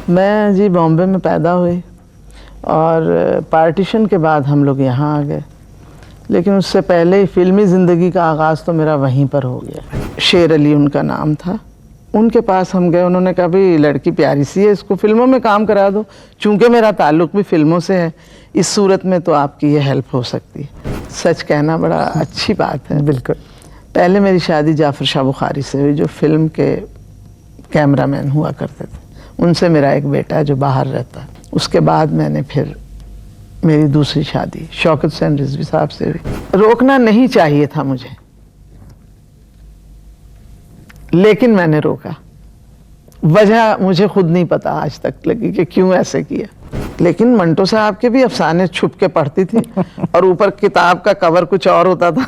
मैं जी बॉम्बे में पैदा हुई और पार्टीशन के बाद हम लोग यहाँ आ गए, लेकिन उससे पहले ही फ़िल्मी ज़िंदगी का आगाज़ तो मेरा वहीं पर हो गया। शेर अली उनका नाम था। उनके पास हम गए, उन्होंने कहा भी लड़की प्यारी सी है, इसको फ़िल्मों में काम करा दो। चूँकि मेरा ताल्लुक़ भी फ़िल्मों से है, इस सूरत में तो आपकी ये हेल्प हो सकती है। सच कहना बड़ा अच्छी बात है। बिल्कुल। पहले मेरी शादी जाफ़र शाह बुखारी से हुई, जो फ़िल्म के कैमरामैन हुआ करते थे। उनसे मेरा एक बेटा है जो बाहर रहता है। उसके बाद मैंने फिर मेरी दूसरी शादी शौकत हुसैन रिजवी साहब से हुई। रोकना नहीं चाहिए था मुझे, लेकिन मैंने रोका। वजह मुझे खुद नहीं पता आज तक लगी कि क्यों ऐसे किया, लेकिन मंटो साहब के भी अफसाने छुप के पढ़ती थी और ऊपर किताब का कवर कुछ और होता था।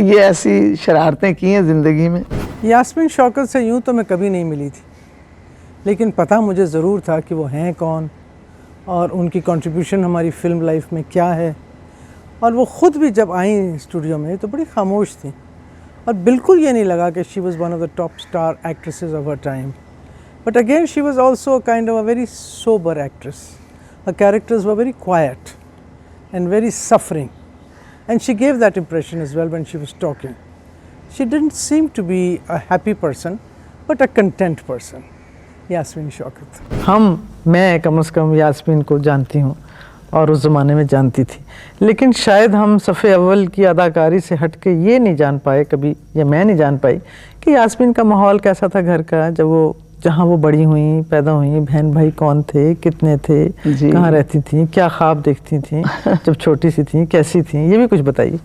ये ऐसी शरारतें की हैं ज़िंदगी में। यास्मीन शौकत से यूं तो मैं कभी नहीं मिली थी, लेकिन पता मुझे ज़रूर था कि वो हैं कौन और उनकी कंट्रीब्यूशन हमारी फ़िल्म लाइफ में क्या है। और वो ख़ुद भी जब आई स्टूडियो में तो बड़ी खामोश थी और बिल्कुल ये नहीं लगा कि she was one of the top star actresses of her time. But again she was also kind of a very sober actress. Her characters were very quiet and very suffering, and she gave that impression as well when she was talking. She didn't seem to be a happy person, but a content person. Yasmeen Shaukat. मैं कम से कम यास्मीन को जानती हूँ और उस ज़माने में जानती थी, लेकिन शायद हम सफ़े अव्वल की अदाकारी से हट के ये नहीं जान पाए कभी, या मैं नहीं जान पाई कि यास्मीन का माहौल कैसा था घर का, जब वो जहाँ वो बड़ी हुई, पैदा हुई, बहन भाई कौन थे, कितने थे, कहाँ रहती थी, क्या ख्वाब देखती थी जब छोटी सी थी, कैसी थी, ये भी कुछ बताइए।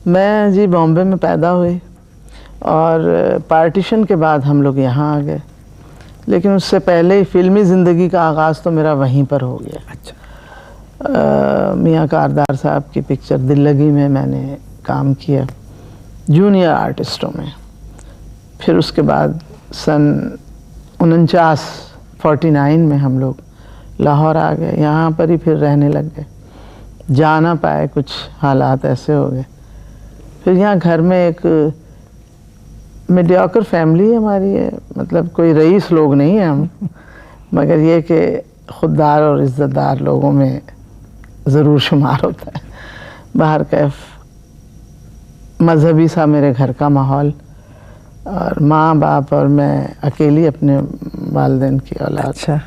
मैं जी बॉम्बे में पैदा हुई और पार्टीशन के बाद हम लोग यहाँ आ गए, लेकिन उससे पहले ही फ़िल्मी ज़िंदगी का आगाज़ तो मेरा वहीं पर हो गया। अच्छा। मियाँ कारदार साहब की पिक्चर दिल लगी में मैंने काम किया जूनियर आर्टिस्टों में। फिर उसके बाद सन 49 में हम लोग लाहौर आ गए, यहाँ पर ही फिर रहने लग गए। जा ना पाए, कुछ हालात ऐसे हो गए। फिर यहाँ घर में एक मीडियोकर फैमिली हमारी है, मतलब कोई रईस लोग नहीं हैं हम, मगर ये कि खुददार और इज़्ज़तदार लोगों में ज़रूर शुमार होता है। बाहर कैफ मजहबी सा मेरे घर का माहौल, और माँ बाप और मैं अकेली अपने वालिदैन की औलाद। अच्छा।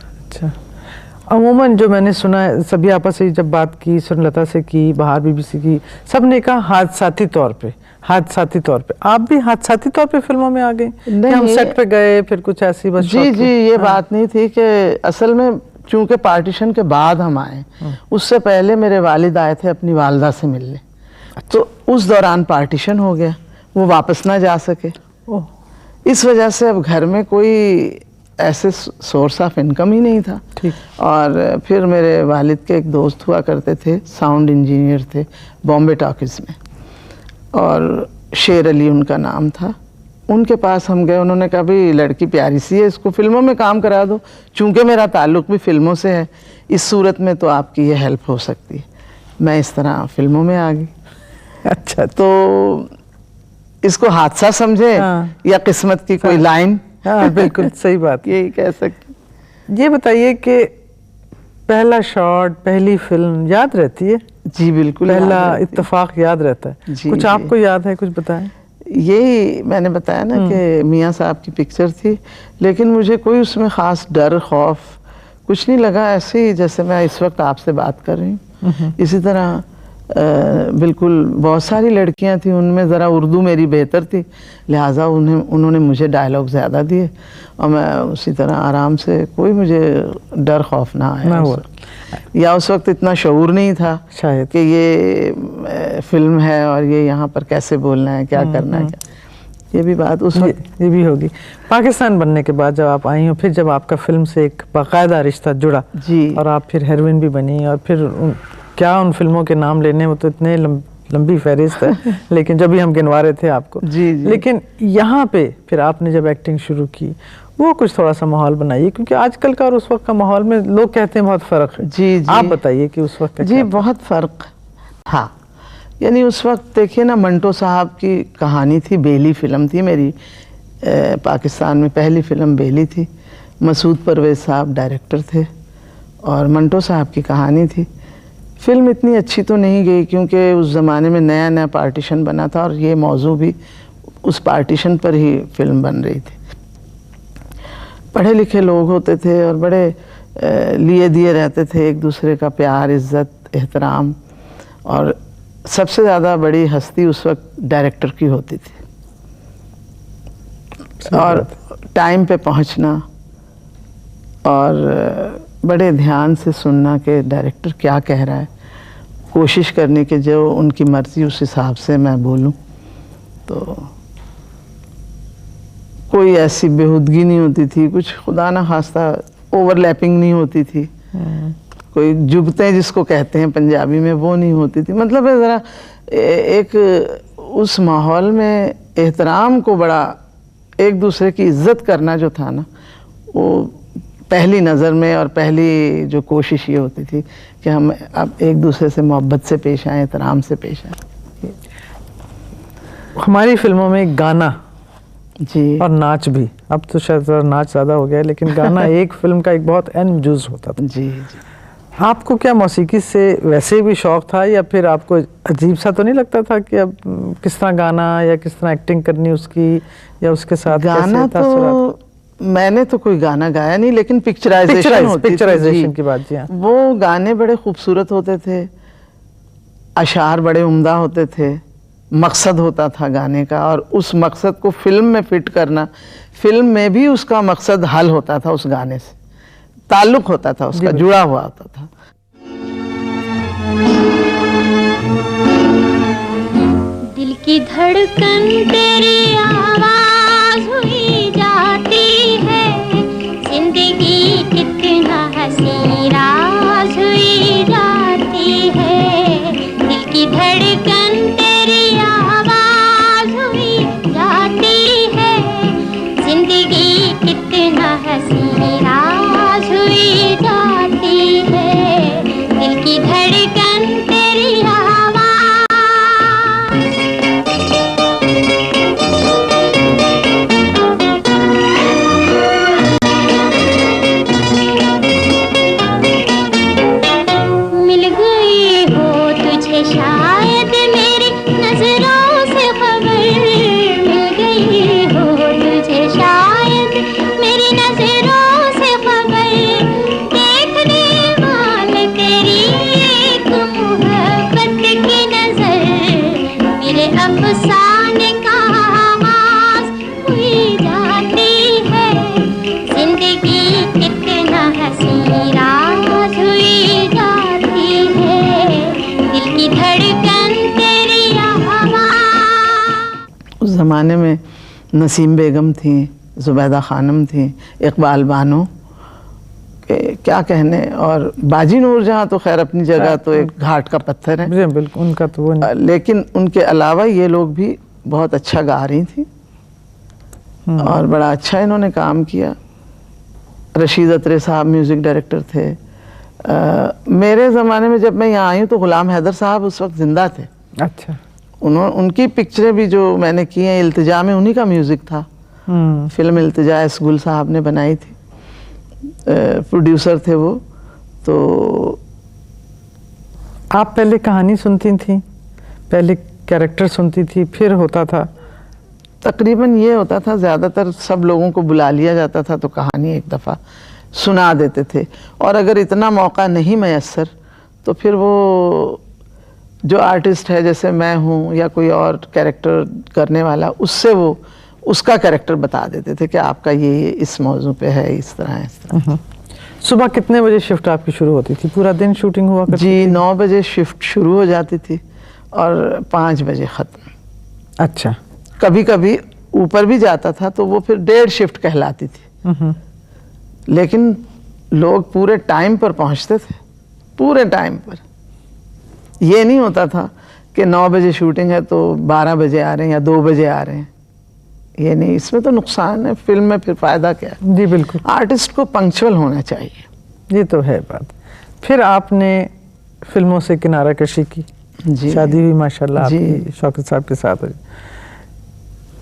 अमूमन जो मैंने सुना है, सभी आपस से जब बात की, सुनलता से की, बाहर बीबीसी की, सब ने कहा हादसाती तौर पे। आप भी हादसाती तौर पे फिल्मों में आ गए? नहीं, हम सेट पे गए फिर कुछ ऐसी बस? जी ये बात नहीं थी कि असल में चूंकि पार्टीशन के बाद हम आए, उससे पहले मेरे वालिद आए थे अपनी वालदा से मिलने। अच्छा। तो उस दौरान पार्टीशन हो गया, वो वापस ना जा सके। इस वजह से अब घर में कोई ऐसे सोर्स ऑफ इनकम ही नहीं था। ठीक। और फिर मेरे वालिद के एक दोस्त हुआ करते थे, साउंड इंजीनियर थे बॉम्बे टॉकीज़ में, और शेर अली उनका नाम था। उनके पास हम गए, उन्होंने कहा भी लड़की प्यारी सी है, इसको फ़िल्मों में काम करा दो। चूँकि मेरा ताल्लुक़ भी फ़िल्मों से है, इस सूरत में तो आपकी ये हेल्प हो सकती है। मैं इस तरह फ़िल्मों में आ गई। अच्छा। तो इसको हादसा समझे या किस्मत की कोई लाइन? हाँ, बिल्कुल सही बात, यही कह सकते। ये बताइए कि पहला शॉट, पहली फिल्म याद रहती है? जी बिल्कुल, पहला इत्तेफाक याद रहता है। कुछ आपको याद है, कुछ बताएं। यही मैंने बताया ना कि मियाँ साहब की पिक्चर थी, लेकिन मुझे कोई उसमें ख़ास डर खौफ कुछ नहीं लगा। ऐसे ही जैसे मैं इस वक्त आपसे बात कर रही हूँ, इसी तरह बिल्कुल बहुत सारी लड़कियां थी, उनमें ज़रा उर्दू मेरी बेहतर थी, लिहाजा उन्होंने मुझे डायलॉग ज़्यादा दिए और मैं उसी तरह आराम से, कोई मुझे डर खौफ ना आया। या उस वक्त इतना शऊर नहीं था शायद कि ये फिल्म है और ये यहाँ पर कैसे बोलना है, क्या करना है, ये भी बात उस वक्त ये भी होगी। पाकिस्तान बनने के बाद जब आप आई हो, फिर जब आपका फिल्म से एक बाकायदा रिश्ता जुड़ा जी, और आप फिर हीरोइन भी बनी, और फिर क्या उन फिल्मों के नाम लेने में तो इतने लंबी फहरिस्त है, लेकिन जब भी हम गिनवा रहे थे आपको। जी। लेकिन यहाँ पे फिर आपने जब एक्टिंग शुरू की, वो कुछ थोड़ा सा माहौल बनाइए, क्योंकि आजकल का और उस वक्त का माहौल में लोग कहते हैं बहुत फ़र्क है। जी। आप बताइए कि उस वक्त। जी बहुत फ़र्क था। यानी उस वक्त देखिए ना, मंटो साहब की कहानी थी, बेली फिल्म थी मेरी, पाकिस्तान में पहली फिल्म बेली थी। मसूद परवेज़ साहब डायरेक्टर थे और मंटो साहब की कहानी थी। फिल्म इतनी अच्छी तो नहीं गई क्योंकि उस ज़माने में नया नया पार्टीशन बना था और ये मौजू भी उस पार्टीशन पर ही फिल्म बन रही थी। पढ़े लिखे लोग होते थे और बड़े लिए दिए रहते थे, एक दूसरे का प्यार, इज़्ज़त, एहतराम, और सबसे ज़्यादा बड़ी हस्ती उस वक्त डायरेक्टर की होती थी। और टाइम पे पहुंचना और बड़े ध्यान से सुनना कि डायरेक्टर क्या कह रहा है, कोशिश करने के जो उनकी मर्ज़ी उस हिसाब से मैं बोलूं। तो कोई ऐसी बेहूदगी नहीं होती थी, कुछ खुदा ना खास्ता ओवरलैपिंग नहीं होती थी, कोई जुगतें जिसको कहते हैं पंजाबी में वो नहीं होती थी। मतलब है ज़रा एक उस माहौल में एहतराम को बड़ा, एक दूसरे की इज्जत करना जो था ना, वो पहली नज़र में और पहली जो कोशिश ये होती थी कि हम अब एक दूसरे से मोहब्बत से पेश आएँ, एहतराम से पेश आएँ। हमारी फिल्मों में गाना जी और नाच भी, अब तो शायद नाच ज़्यादा हो गया है, लेकिन गाना एक फिल्म का एक बहुत अहम जुज होता था। जी। आपको क्या मौसीकी से वैसे भी शौक था या फिर आपको अजीब सा तो नहीं लगता था कि अब किस तरह गाना या किस तरह एक्टिंग करनी उसकी, या उसके साथ गाना तो मैंने तो कोई गाना गाया नहीं, लेकिन पिक्चराइजेशन की बात जी, हाँ। वो गाने बड़े खूबसूरत होते थे, अशार बड़े उम्दा होते थे, मकसद होता था गाने का, और उस मकसद को फिल्म में फिट करना, फिल्म में भी उसका मकसद हल होता था, उस गाने से ताल्लुक होता था, उसका जुड़ा हुआ होता था। दिल की धड़कन तेरी आवाज हुई जाती है, जिंदगी कितना हंसी राज हुई जाती है। दिल की धड़कन तेरी आवाज हुई जाती है, जिंदगी कितना हंसी राज हुई जाती है। दिल की धड़कन तेरी आवाज। मिल गई हो तुझे शायद मेरी नजरों से खबर, मिल गई हो तुझे शायद मेरी नजरों से खबर। देखने वाले तेरी एक मोहब्बत की नजर, मेरे अफसाने का आगाज हुई जाती है, जिंदगी कितना हंसी राज हुई जाती है। दिल की धड़कन तेरी आवाज। उस ज़माने में नसीम बेगम थी, ज़ुबैदा खानम थी, इकबाल बानो के क्या कहने, और बाजी नूरजहां तो खैर अपनी जगह तो एक घाट का पत्थर है, बिल्कुल उनका तो वो नहीं। लेकिन उनके अलावा ये लोग भी बहुत अच्छा गा रही थी और बड़ा अच्छा इन्होंने काम किया। रशीद अत्रे साहब म्यूज़िक डायरेक्टर थे। मेरे ज़माने में जब मैं यहाँ आई हूँ तो ग़ुलाम हैदर साहब उस वक्त ज़िंदा थे। अच्छा। उनकी पिक्चरें भी जो मैंने की हैं, इल्तिजा में उन्हीं का म्यूज़िक था। फिल्म इल्तिजा एस गुल साहब ने बनाई थी, प्रोड्यूसर थे वो। तो आप पहले कहानी सुनती थी, पहले कैरेक्टर सुनती थी, फिर होता था? तकरीबन ये होता था, ज़्यादातर सब लोगों को बुला लिया जाता था तो कहानी एक दफ़ा सुना देते थे, और अगर इतना मौका नहीं मैसर तो फिर वो जो आर्टिस्ट है, जैसे मैं हूँ या कोई और कैरेक्टर करने वाला, उससे वो उसका कैरेक्टर बता देते थे कि आपका ये इस मौजू पे है, इस तरह इस तरह। सुबह कितने बजे शिफ्ट आपकी शुरू होती थी? पूरा दिन शूटिंग हुआ करती जी, थी? 9 बजे शिफ्ट शुरू हो जाती थी और 5 बजे ख़त्म। अच्छा। कभी कभी ऊपर भी जाता था तो वो फिर 1.5 शिफ्ट कहलाती थी, लेकिन लोग पूरे टाइम पर पहुंचते थे, पूरे टाइम पर। ये नहीं होता था कि 9 बजे शूटिंग है तो 12 बजे आ रहे हैं या 2 बजे आ रहे हैं, ये नहीं। इसमें तो नुकसान है, फिल्म में फिर फ़ायदा क्या है? जी बिल्कुल, आर्टिस्ट को पंक्चुअल होना चाहिए। ये तो है बात। फिर आपने फिल्मों से किनारा कशी की, जी, शादी हुई माशाल्लाह आपकी शौकत साहब के साथ।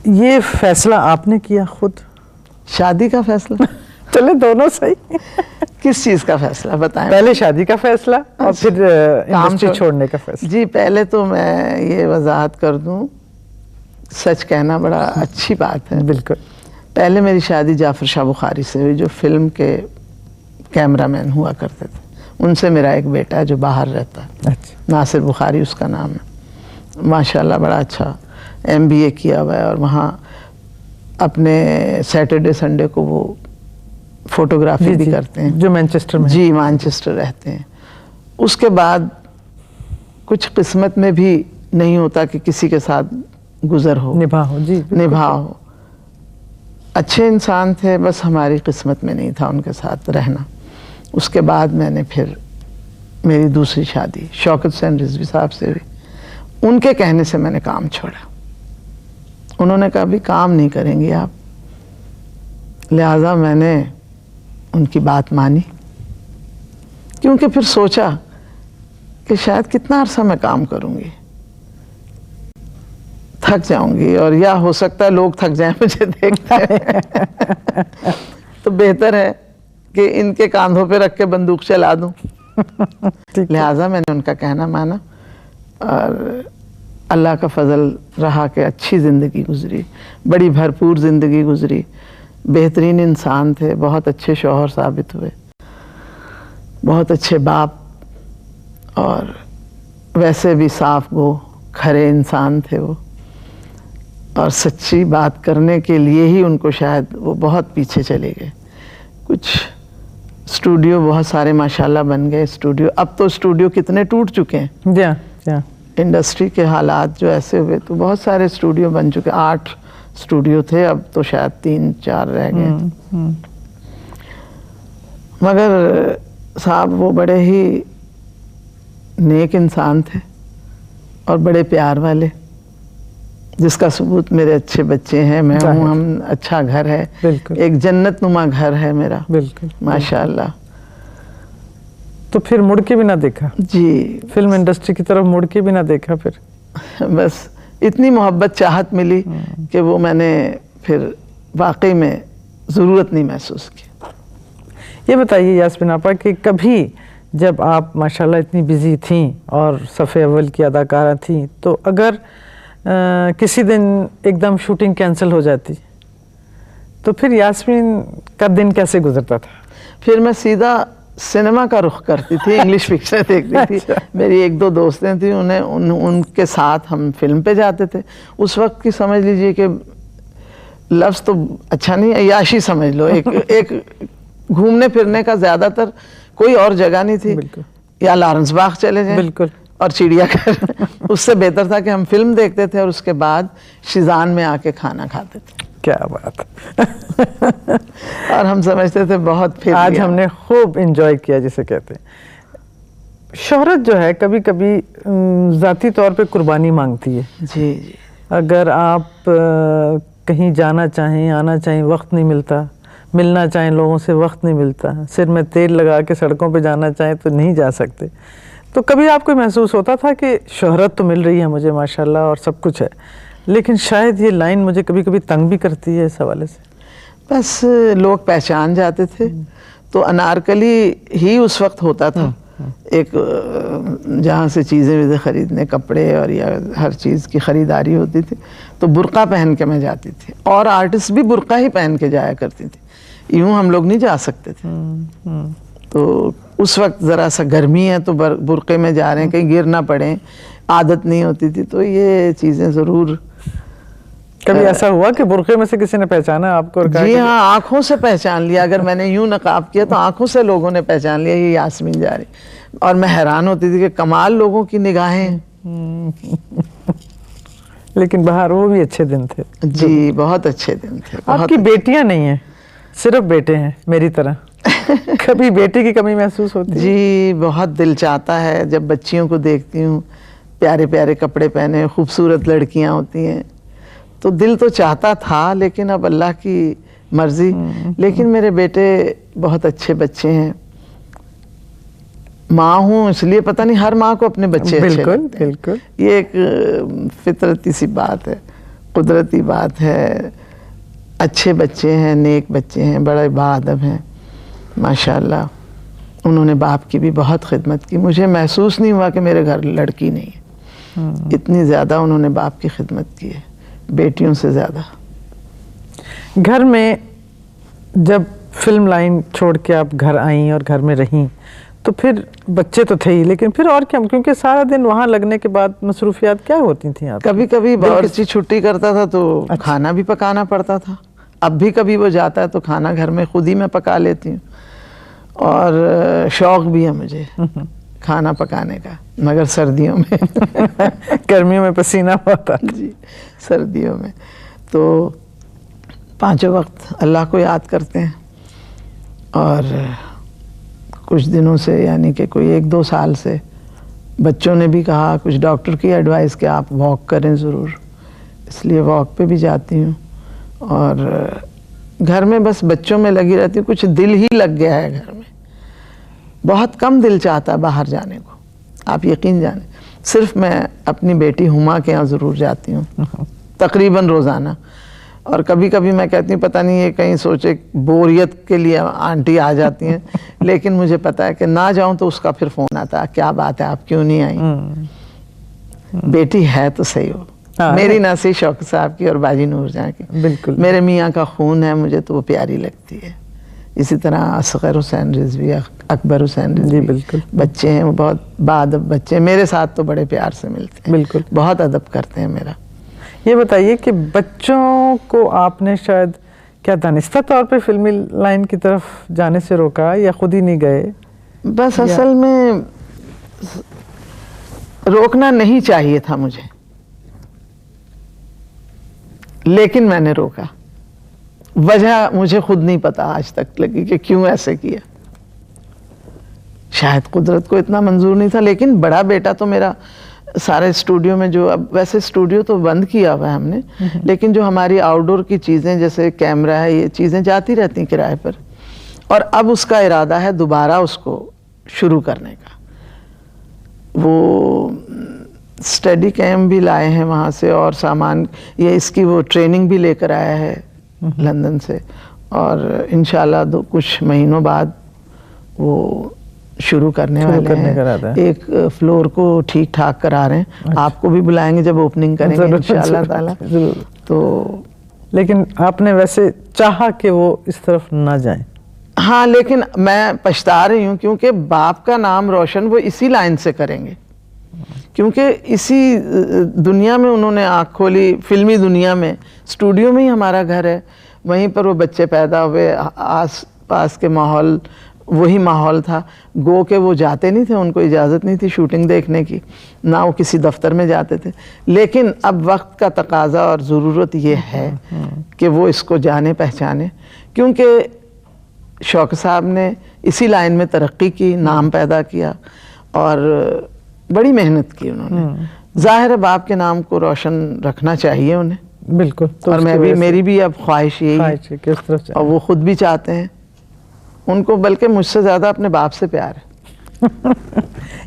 ये फैसला आपने किया खुद? शादी का फैसला चले दोनों सही। किस चीज का फैसला बताएं? पहले शादी का फैसला और फिर इंडस्ट्री छोड़ने का फैसला। जी पहले तो मैं ये वजाहत कर दूं, सच कहना बड़ा अच्छी बात है। बिल्कुल। पहले मेरी शादी जाफर शाह बुखारी से हुई, जो फिल्म के कैमरामैन हुआ करते थे। उनसे मेरा एक बेटा है जो बाहर रहता है। अच्छा। नासिर बुखारी उसका नाम है, माशाल्लाह बड़ा अच्छा MBA किया हुआ है, और वहाँ अपने सैटरडे संडे को वो फोटोग्राफी भी करते हैं, जो मैनचेस्टर में। जी मैनचेस्टर रहते हैं। उसके बाद कुछ किस्मत में भी नहीं होता कि किसी के साथ गुजर हो, निभा हो। जी निभा हो। अच्छे इंसान थे, बस हमारी किस्मत में नहीं था उनके साथ रहना। उसके बाद मैंने फिर मेरी दूसरी शादी शौकत हुसैन रिजवी साहब से हुई। उनके कहने से मैंने काम छोड़ा। उन्होंने कहा भी काम नहीं करेंगी आप, लिहाजा मैंने उनकी बात मानी, क्योंकि फिर सोचा कि शायद कितना अरसा मैं काम करूंगी, थक जाऊंगी, और या हो सकता है लोग थक जाएं मुझे देखते तो बेहतर है कि इनके कांधों पे रख के बंदूक चला दूं। लिहाजा मैंने उनका कहना माना, और अल्लाह का फजल रहा कि अच्छी ज़िंदगी गुजरी, बड़ी भरपूर ज़िंदगी गुजरी। बेहतरीन इंसान थे, बहुत अच्छे शौहर साबित हुए, बहुत अच्छे बाप, और वैसे भी साफ गो खरे इंसान थे वो। और सच्ची बात करने के लिए ही उनको शायद वो बहुत पीछे चले गए। कुछ स्टूडियो बहुत सारे माशाल्लाह बन गए स्टूडियो। अब तो स्टूडियो कितने टूट चुके हैं। इंडस्ट्री के हालात जो ऐसे हुए, तो बहुत सारे स्टूडियो बन चुके। 8 स्टूडियो थे, अब तो शायद 3-4 रह गए। मगर साहब वो बड़े ही नेक इंसान थे और बड़े प्यार वाले, जिसका सबूत मेरे अच्छे बच्चे हैं, मैं हूँ, हम अच्छा घर है, एक जन्नत नुमा घर है मेरा। बिल्कुल माशाल्लाह। तो फिर मुड़ के भी ना देखा? जी, फिल्म इंडस्ट्री की तरफ मुड़ के भी ना देखा फिर? बस इतनी मोहब्बत चाहत मिली कि वो मैंने फिर वाकई में ज़रूरत नहीं महसूस की। ये बताइए यास्मीन आपा कि कभी जब आप माशाल्लाह इतनी बिजी थीं और सफ़े अव्वल की अदाकारा थीं, तो अगर किसी दिन एकदम शूटिंग कैंसिल हो जाती तो फिर यास्मीन का दिन कैसे गुजरता था? फिर मैं सीधा सिनेमा का रुख करती थी, इंग्लिश पिक्चर देखती थी। मेरी 1-2 दोस्तें थी, उनके साथ हम फिल्म पे जाते थे। उस वक्त की समझ लीजिए कि लफ्ज़ तो अच्छा नहीं, अय्याशी समझ लो। एक घूमने फिरने का ज़्यादातर कोई और जगह नहीं थी, या लॉरेंस बाग चले जाएं, बिल्कुल, और चिड़ियाघर। उससे बेहतर था कि हम फिल्म देखते थे और उसके बाद शिजान में आके खाना खाते थे। क्या बात। और हम समझते थे बहुत फिर आज हमने खूब एंजॉय किया, जिसे कहते हैं। शोहरत जो है कभी कभी ज़ाती तौर पे कुर्बानी मांगती है। जी जी। अगर आप कहीं जाना चाहें, आना चाहें, वक्त नहीं मिलता, मिलना चाहें लोगों से, वक्त नहीं मिलता, सिर में तेल लगा के सड़कों पे जाना चाहें तो नहीं जा सकते। तो कभी आपको महसूस होता था कि शोहरत तो मिल रही है मुझे माशाल्लाह और सब कुछ है, लेकिन शायद ये लाइन मुझे कभी कभी तंग भी करती है इस हवाले से? बस लोग पहचान जाते थे, तो अनारकली ही उस वक्त होता था। एक जहाँ से चीज़ें वीज़ें ख़रीदने, कपड़े और या हर चीज़ की ख़रीदारी होती थी, तो बुर्का पहन के मैं जाती थी, और आर्टिस्ट भी बुर्का ही पहन के जाया करती थी। यूँ हम लोग नहीं जा सकते थे। तो उस वक्त ज़रा सा गर्मी है तो बुर्के में जा रहे हैं, कहीं गिर ना पड़े, आदत नहीं होती थी। तो ये चीज़ें ज़रूर। कभी ऐसा हुआ कि बुर्के में से किसी ने पहचाना आपको और कहा? जी हाँ, आंखों से पहचान लिया। अगर मैंने यूं नकाब किया तो आंखों से लोगों ने पहचान लिया ये यास्मीन जा रही। और मैं हैरान होती थी कि कमाल लोगों की निगाहें। लेकिन बाहर वो भी अच्छे दिन थे। जी, बहुत अच्छे दिन थे। आपकी बेटियां नहीं हैं, सिर्फ बेटे हैं मेरी तरह। कभी बेटी की कमी महसूस होती है? जी, बहुत दिल चाहता है जब बच्चियों को देखती हूँ, प्यारे प्यारे कपड़े पहने, खूबसूरत लड़कियां होती हैं, तो दिल तो चाहता था, लेकिन अब अल्लाह की मर्जी। लेकिन मेरे बेटे बहुत अच्छे बच्चे हैं। माँ हूँ इसलिए पता नहीं हर माँ को अपने बच्चे अच्छे लगते हैं। बिल्कुल, ये एक फितरती सी बात है, कुदरती बात है। अच्छे बच्चे हैं, नेक बच्चे हैं, बड़े बाअदब हैं माशाल्लाह। उन्होंने बाप की भी बहुत खिदमत की। मुझे महसूस नहीं हुआ कि मेरे घर लड़की नहीं है। इतनी ज़्यादा उन्होंने बाप की खिदमत की है, बेटियों से ज़्यादा। घर में जब फिल्म लाइन छोड़ के आप घर आई और घर में रहीं, तो फिर बच्चे तो थे ही, लेकिन फिर और क्या, क्योंकि सारा दिन वहाँ लगने के बाद मसरूफियात क्या होती थी आप? कभी कभी बावर्ची छुट्टी करता था तो खाना भी पकाना पड़ता था। अब भी कभी वो जाता है तो खाना घर में खुद ही मैं पका लेती हूँ, और शौक भी है मुझे खाना पकाने का, मगर सर्दियों में गर्मियों में पसीना होता जी, सर्दियों में तो 5 वक्त अल्लाह को याद करते हैं। और कुछ दिनों से, यानी कि कोई 1-2 साल से बच्चों ने भी कहा, कुछ डॉक्टर की एडवाइस कि आप वॉक करें ज़रूर, इसलिए वॉक पे भी जाती हूँ। और घर में बस बच्चों में लगी रहती हूँ। कुछ दिल ही लग गया है घर में, बहुत कम दिल चाहता है बाहर जाने को, आप यकीन जाने। सिर्फ मैं अपनी बेटी हुमा के यहाँ ज़रूर जाती हूँ तकरीबन रोज़ाना। और कभी कभी मैं कहती हूँ पता नहीं ये कहीं सोचे बोरियत के लिए आंटी आ जाती हैं, लेकिन मुझे पता है कि ना जाऊँ तो उसका फिर फ़ोन आता है, क्या बात है आप क्यों नहीं आई? बेटी है तो सही हो। मेरी नासी शौक साहब की और बाजी नूर जहाँ की, बिल्कुल मेरे मियाँ का खून है, मुझे तो वो प्यारी लगती है। इसी तरह असगर हुसैन रिजवी, अकबर हुसैन रिजवी, बिल्कुल बच्चे हैं, वो बहुत बाअदब बच्चे हैं, मेरे साथ तो बड़े प्यार से मिलते हैं, बिल्कुल बहुत अदब करते हैं मेरा। ये बताइए कि बच्चों को आपने शायद क्या दानिस्ता तौर पे फिल्मी लाइन की तरफ जाने से रोका, या खुद ही नहीं गए? बस असल में रोकना नहीं चाहिए था मुझे, लेकिन मैंने रोका। वजह मुझे खुद नहीं पता आज तक लगी कि क्यों ऐसे किया। शायद कुदरत को इतना मंजूर नहीं था। लेकिन बड़ा बेटा तो मेरा सारे स्टूडियो में, जो अब वैसे स्टूडियो तो बंद किया हुआ है हमने, लेकिन जो हमारी आउटडोर की चीज़ें जैसे कैमरा है, ये चीज़ें जाती रहती हैं किराए पर। और अब उसका इरादा है दोबारा उसको शुरू करने का। वो स्टडी कैम्प भी लाए हैं वहाँ से, और सामान, ये इसकी वो ट्रेनिंग भी लेकर आया है लंदन से, और इंशाल्लाह कुछ महीनों बाद वो शुरू करने वाले हैं। एक फ्लोर को ठीक ठाक करा रहे हैं। अच्छा। आपको भी बुलाएंगे जब ओपनिंग करेंगे इंशाल्लाह ताला। तो लेकिन आपने वैसे चाहा कि वो इस तरफ ना जाएं? हाँ, लेकिन मैं पछता रही हूँ, क्योंकि बाप का नाम रोशन वो इसी लाइन से करेंगे, क्योंकि इसी दुनिया में उन्होंने आँख खोली, फिल्मी दुनिया में। स्टूडियो में ही हमारा घर है, वहीं पर वो बच्चे पैदा हुए, आस पास के माहौल वही माहौल था। गो के वो जाते नहीं थे, उनको इजाज़त नहीं थी शूटिंग देखने की, ना वो किसी दफ्तर में जाते थे। लेकिन अब वक्त का तकाजा और ज़रूरत ये है कि वो इसको जाने पहचाने, क्योंकि शौक साहब ने इसी लाइन में तरक्की की, नाम पैदा किया और बड़ी मेहनत की उन्होंने। जाहिर है बाप के नाम को रोशन रखना चाहिए उन्हें। बिल्कुल। तो और मैं भी, मेरी भी अब ख्वाहिश यही है, किस तरफ, और वो खुद भी चाहते हैं। उनको बल्कि मुझसे ज़्यादा अपने बाप से प्यार है।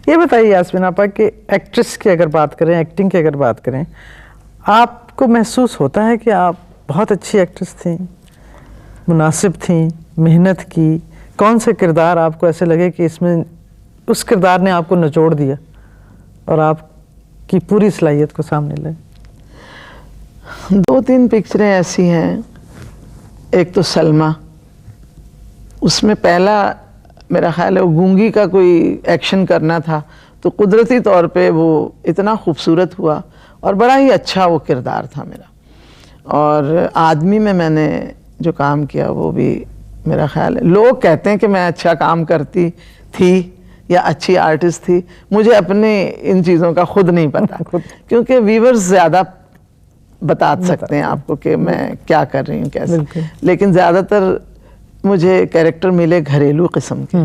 ये बताइए यास्मीन आपा कि एक्ट्रेस की अगर बात करें, एक्टिंग की अगर बात करें, आपको महसूस होता है कि आप बहुत अच्छी एक्ट्रेस थी, मुनासिब थी, मेहनत की? कौन से किरदार आपको ऐसे लगे कि इसमें उस किरदार ने आपको निचोड़ दिया और आपकी पूरी सलाहियत को सामने लाए? 2-3 पिक्चरें ऐसी हैं। एक तो सलमा, उसमें पहला मेरा ख्याल है वो गूंगी का कोई एक्शन करना था, तो कुदरती तौर पे वो इतना खूबसूरत हुआ और बड़ा ही अच्छा वो किरदार था मेरा। और आदमी में मैंने जो काम किया वो भी मेरा ख्याल है, लोग कहते हैं कि मैं अच्छा काम करती थी या अच्छी आर्टिस्ट थी, मुझे अपने इन चीज़ों का खुद नहीं पता, क्योंकि व्यूअर्स ज़्यादा बता सकते हैं आपको कि मैं क्या कर रही हूँ कैसे। लेकिन ज़्यादातर मुझे कैरेक्टर मिले घरेलू किस्म के।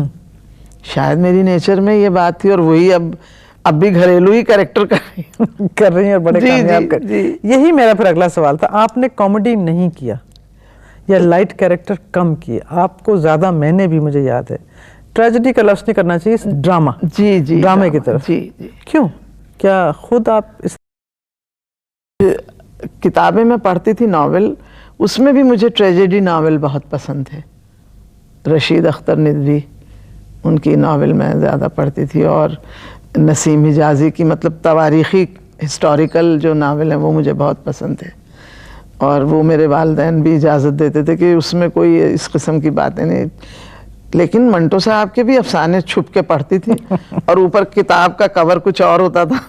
शायद मेरी नेचर में ये बात थी, और वही अब भी घरेलू ही कैरेक्टर कर रही हैं और बड़े कामयाब कर। यही मेरा फिर अगला सवाल था, आपने कॉमेडी नहीं किया या लाइट कैरेक्टर कम किए? आपको ज़्यादा, मैंने भी, मुझे याद है, ट्रेजेडी का लफ्ज़ नहीं करना चाहिए, ड्रामा, जी जी, ड्रामे की तरफ। जी जी। क्यों? क्या खुद आप इस किताबें में पढ़ती थी, नॉवेल, उसमें भी मुझे ट्रेजेडी नावल बहुत पसंद थे। रशीद अख्तर निदवी, उनकी नावल मैं ज़्यादा पढ़ती थी, और नसीम हिजाज़ी की मतलब तवारीख़ी हिस्टोरिकल जो नावल हैं वो मुझे बहुत पसंद थे। और वो मेरे वालिदैन भी इजाज़त देते थे कि उसमें कोई इस किस्म की बातें नहीं, लेकिन मंटो साहब के भी अफसाने छुप के पढ़ती थी और ऊपर किताब का कवर कुछ और होता था।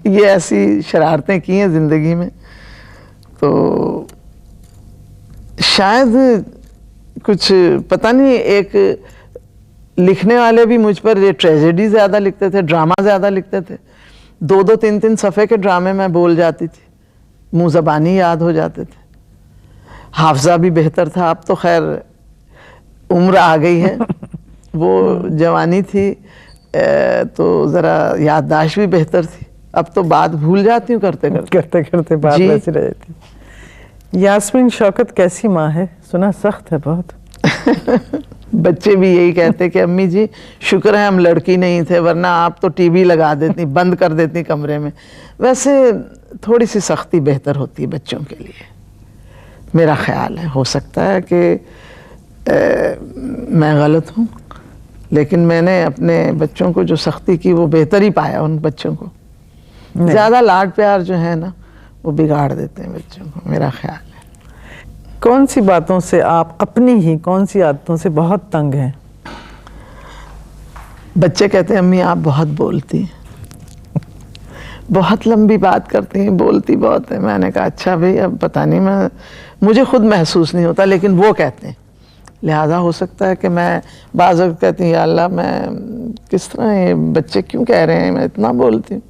ये ऐसी शरारतें की हैं ज़िंदगी में। तो शायद कुछ पता नहीं, एक लिखने वाले भी मुझ पर ये ट्रेजेडी ज़्यादा लिखते थे, ड्रामा ज़्यादा लिखते थे। 2-2 3-3 सफ़े के ड्रामे मैं बोल जाती थी, मुँह ज़बानी याद हो जाते थे। हाफ़ज़ा भी बेहतर था। अब तो खैर उम्र आ गई है, वो जवानी थी तो ज़रा याददाश्त भी बेहतर थी। अब तो बात भूल जाती हूँ करते करते बात वैसी रह जाती। यास्मीन शौकत कैसी माँ है? सुना सख्त है बहुत। बच्चे भी यही कहते कि अम्मी जी शुक्र है हम लड़की नहीं थे, वरना आप तो टीवी लगा देती, बंद कर देती कमरे में। वैसे थोड़ी सी सख्ती बेहतर होती है बच्चों के लिए, मेरा ख्याल है। हो सकता है कि मैं गलत हूँ, लेकिन मैंने अपने बच्चों को जो सख्ती की वो बेहतर ही पाया। उन बच्चों को ज़्यादा लाड प्यार जो है ना वो बिगाड़ देते हैं बच्चों को, मेरा ख्याल है। कौन सी बातों से आप अपनी ही कौन सी आदतों से बहुत तंग हैं? बच्चे कहते हैं अम्मी आप बहुत बोलती हैं, बहुत लंबी बात करती हैं, बोलती बहुत है। मैंने कहा अच्छा भाई, अब पता नहीं, मुझे खुद महसूस नहीं होता, लेकिन वो कहते हैं। लिहाजा हो सकता है कि मैं बाज़ वक़्त कहती हूँ या अल्लाह मैं किस तरह ये बच्चे क्यों कह रहे हैं मैं इतना बोलती हूँ।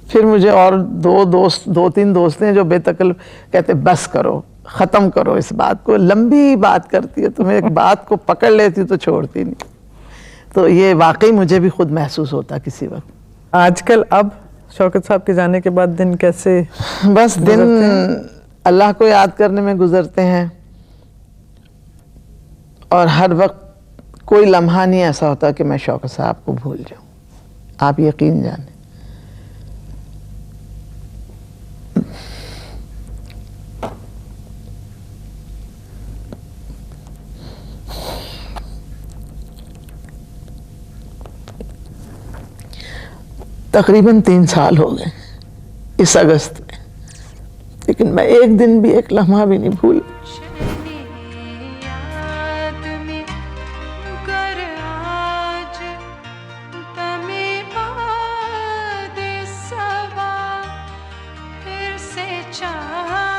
फिर मुझे और 2-3 दोस्त हैं जो बेतकल्लुफ़ कहते बस करो, ख़त्म करो इस बात को, लंबी बात करती है, तुम्हें एक बात को पकड़ लेती तो छोड़ती नहीं। तो ये वाकई मुझे भी खुद महसूस होता किसी वक्त। आजकल अब शौकत साहब के जाने के बाद दिन कैसे? बस दिन अल्लाह को याद करने में गुजरते हैं, और हर वक्त कोई लम्हा नहीं ऐसा होता कि मैं शौकत साहब को भूल जाऊं, आप यकीन जाने। तकरीबन 3 साल हो गए इस अगस्त में, लेकिन मैं एक दिन भी, एक लम्हा भी नहीं भूल। फिर से चाह